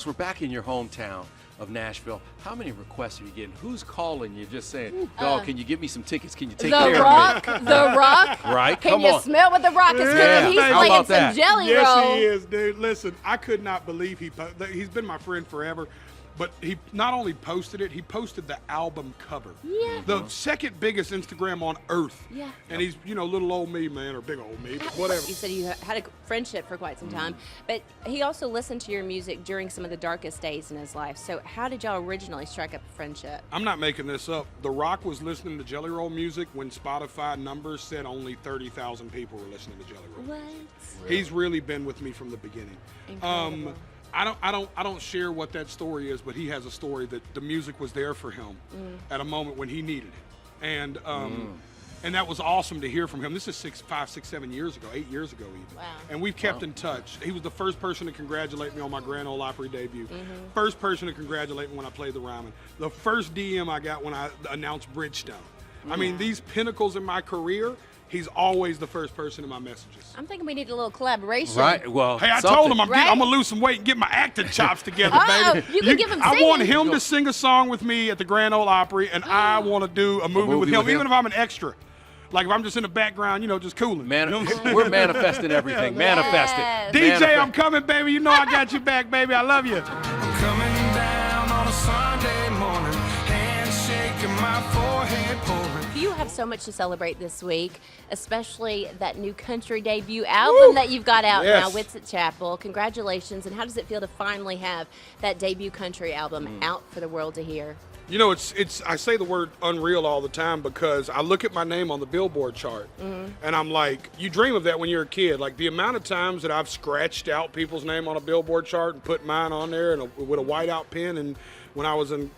We're back in your hometown of Nashville. How many requests are you getting? Who's calling you just saying, dog, can you give me some tickets? Can you take care The Rock, of me? The Rock. Right, Can come you on. smell what The Rock is Yeah. cooking? He's How playing about some that? jelly Yes, roll. he is, dude. Listen, I could not believe he's been my friend forever, but he not only posted it, he posted the album cover. Yeah. The second biggest Instagram on earth. Yeah. And he's, little old me, man, or big old me, but whatever. You said you had a friendship for quite some time, but he also listened to your music during some of the darkest days in his life. So how did y'all originally strike up a friendship? I'm not making this up. The Rock was listening to Jelly Roll music when Spotify numbers said only 30,000 people were listening to Jelly Roll. What? He's really been with me from the beginning. Incredible. I don't share what that story is, but he has a story that the music was there for him at a moment when he needed it, and that was awesome to hear from him. This is 5, 6, 7 years ago, 8 years ago even. Wow. And we've kept in touch. He was the first person to congratulate me on my Grand Ole Opry debut. First person to congratulate me when I played the Ryman. The first DM I got when I announced Bridgestone. I mean, these pinnacles in my career. He's always the first person in my messages. I'm thinking we need a little collaboration. Right, well, Hey, I something. told him I'm Right? going to lose some weight and get my acting chops together, Oh, baby. you can give him I want singing. him to sing a song with me at the Grand Ole Opry, and I want to do a movie with him, even if I'm an extra. Like if I'm just in the background, just cooling. We're manifesting everything. Manifest Yes. it. DJ, I'm coming, baby. You know I got your back, baby. I love you. I'm coming down on a Sunday morning, handshake in my forehead pouring. You have so much to celebrate this week, especially that new country debut album that you've got out Yes. now, Whitsitt Chapel. Congratulations, and how does it feel to finally have that debut country album out for the world to hear? It's I say the word unreal all the time because I look at my name on the Billboard chart and I'm like, you dream of that when you're a kid. Like the amount of times that I've scratched out people's name on a Billboard chart and put mine on there and with a whiteout pen, and when I was in,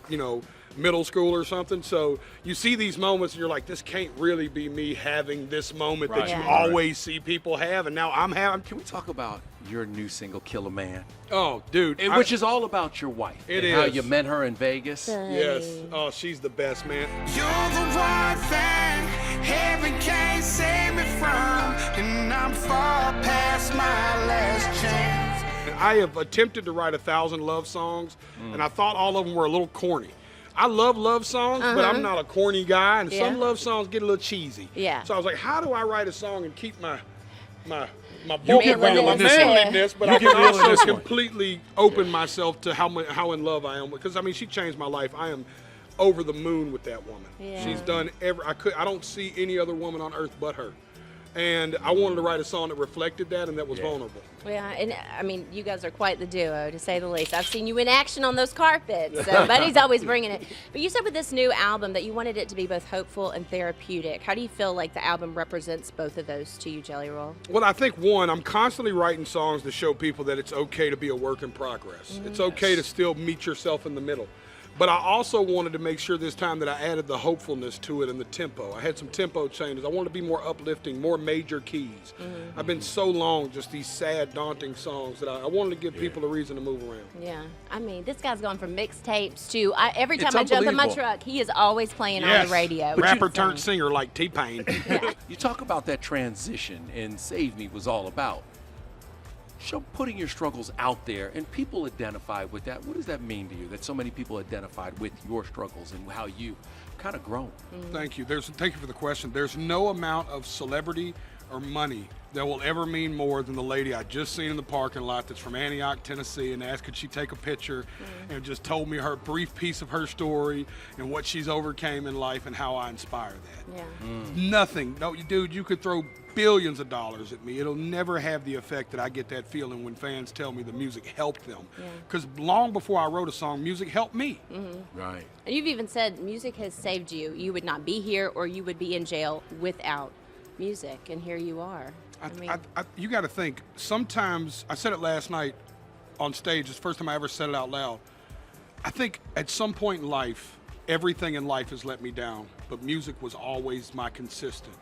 middle school or something. So you see these moments and you're like, this can't really be me having this moment that Right. you Yeah. always see people have, and now I'm having. Can we talk about your new single, Kill a Man? Oh, dude. Which is all about your wife. It and how is. you met her in Vegas. Yes. Oh, she's the best, man. You're the one thing heaven can't save me from, and I'm far past my last chance. I have attempted to write 1,000 love songs, and I thought all of them were a little corny. I love love songs, but I'm not a corny guy, and some love songs get a little cheesy. Yeah. So I was like, how do I write a song and keep my get real my in this one. manliness, but You I get can real in also this one. completely open myself to how in love I am. Because she changed my life. I am over the moon with that woman. Yeah. She's done I don't see any other woman on earth but her. And I wanted to write a song that reflected that and that was vulnerable. Yeah, and I mean, you guys are quite the duo, to say the least. I've seen you in action on those carpets, so Buddy's always bringing it. But you said with this new album that you wanted it to be both hopeful and therapeutic. How do you feel like the album represents both of those to you, Jelly Roll? Well, I think, one, I'm constantly writing songs to show people that it's okay to be a work in progress. It's okay to still meet yourself in the middle. But I also wanted to make sure this time that I added the hopefulness to it and the tempo. I had some tempo changes. I wanted to be more uplifting, more major keys. I've been so long just these sad, daunting songs that I wanted to give people a reason to move around. Yeah, I mean, this guy's gone from mixtapes to every time It's I jump in my unbelievable. truck, he is always playing on the radio. Rapper It's turned insane. singer like T-Pain. You talk about that transition, and Save Me was all about putting your struggles out there, and people identify with that. What does that mean to you, that so many people identified with your struggles and how you kind of grown? Thank you. Thank you for the question. There's no amount of celebrity or money that will ever mean more than the lady I just seen in the parking lot that's from Antioch, Tennessee, and asked could she take a picture and just told me her brief piece of her story and what she's overcame in life and how I inspire that. Yeah. Nothing. No, dude, you could throw billions of dollars at me. It'll never have the effect that I get that feeling when fans tell me the music helped them. Because long before I wrote a song, music helped me. Right. And you've even said music has saved you. You would not be here, or you would be in jail without music, and here you are. You got to think, sometimes, I said it last night on stage, it's the first time I ever said it out loud. I think at some point in life, everything in life has let me down. but music was always my consistent.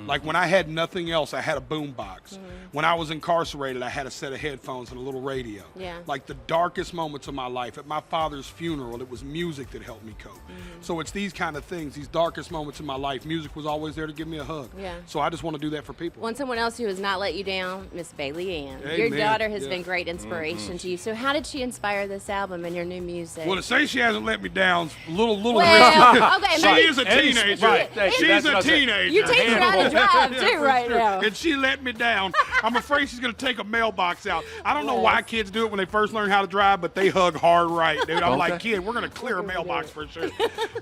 Like when I had nothing else, I had a boombox. When I was incarcerated, I had a set of headphones and a little radio. Yeah. Like the darkest moments of my life, at my father's funeral, it was music that helped me cope. So it's these kind of things, these darkest moments in my life, music was always there to give me a hug. Yeah. So I just want to do that for people. Well, someone else who has not let you down, Miss Bailey Ann. Your Amen. daughter has Yeah. been great inspiration to you. So how did she inspire this album and your new music? Well, to say she hasn't let me down, is a little Well, risky. okay, She maybe- is a teenager. Right, thank you. She's That's what a I said. teenager. you teach her how to drive too For right sure. now. And she let me down. I'm afraid she's going to take a mailbox out. I don't know why kids do it when they first learn how to drive, but they hug hard right, dude. I'm like, kid, we're going to clear a mailbox for sure.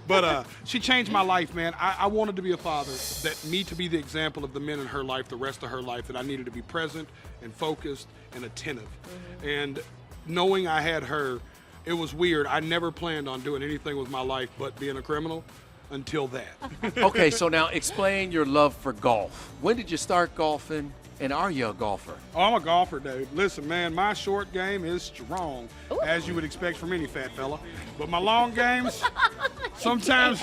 But she changed my life, man. I wanted to be a father, to be the example of the men in her life, the rest of her life, that I needed to be present and focused and attentive. And knowing I had her, it was weird. I never planned on doing anything with my life but being a criminal until that. Okay, so now explain your love for golf. When did you start golfing, and are you a golfer? Oh, I'm a golfer, dude. Listen, man, my short game is strong, as you would expect from any fat fella. But my long games, sometimes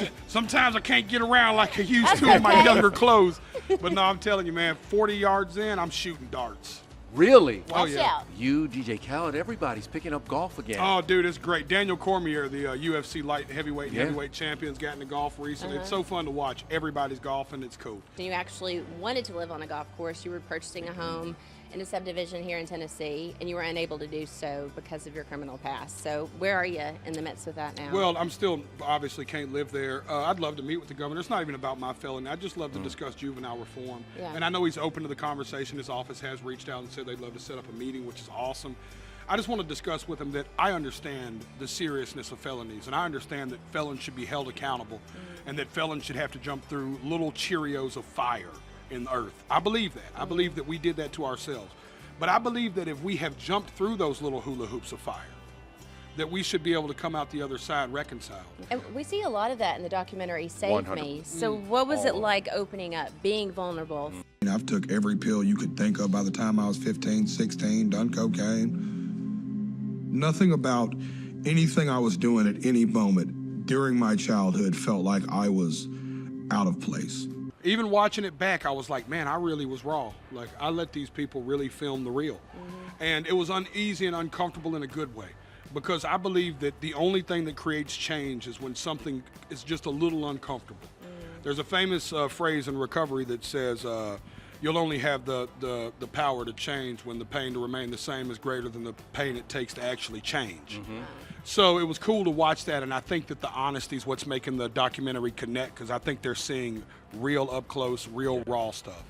I can't get around like I used to in my younger clothes. But no, I'm telling you, man, 40 yards in, I'm shooting darts. Really? Oh, Watch yeah. out. You, DJ Khaled, everybody's picking up golf again. Oh, dude, it's great. Daniel Cormier, the UFC light heavyweight and Yeah. heavyweight champions, got into golf recently. It's so fun to watch. Everybody's golfing. It's cool. You actually wanted to live on a golf course. You were purchasing a home in a subdivision here in Tennessee, and you were unable to do so because of your criminal past. So where are you in the midst of that now? Well, I'm still obviously can't live there. I'd love to meet with the governor. It's not even about my felony. I just love to discuss juvenile reform. Yeah. And I know he's open to the conversation. His office has reached out and said they'd love to set up a meeting, which is awesome. I just want to discuss with him that I understand the seriousness of felonies, and I understand that felons should be held accountable, and that felons should have to jump through little Cheerios of fire in the earth. I believe that. I believe that we did that to ourselves. But I believe that if we have jumped through those little hula hoops of fire, that we should be able to come out the other side reconciled. And we see a lot of that in the documentary Save 100%. Me. So what was it like opening up, being vulnerable? I've took every pill you could think of by the time I was 15, 16, done cocaine. Nothing about anything I was doing at any moment during my childhood felt like I was out of place. Even watching it back, I was like, man, I really was raw. Like, I let these people really film the real. And it was uneasy and uncomfortable in a good way. Because I believe that the only thing that creates change is when something is just a little uncomfortable. There's a famous phrase in recovery that says, you'll only have the power to change when the pain to remain the same is greater than the pain it takes to actually change. So it was cool to watch that, and I think that the honesty is what's making the documentary connect, because I think they're seeing real up close, real raw stuff.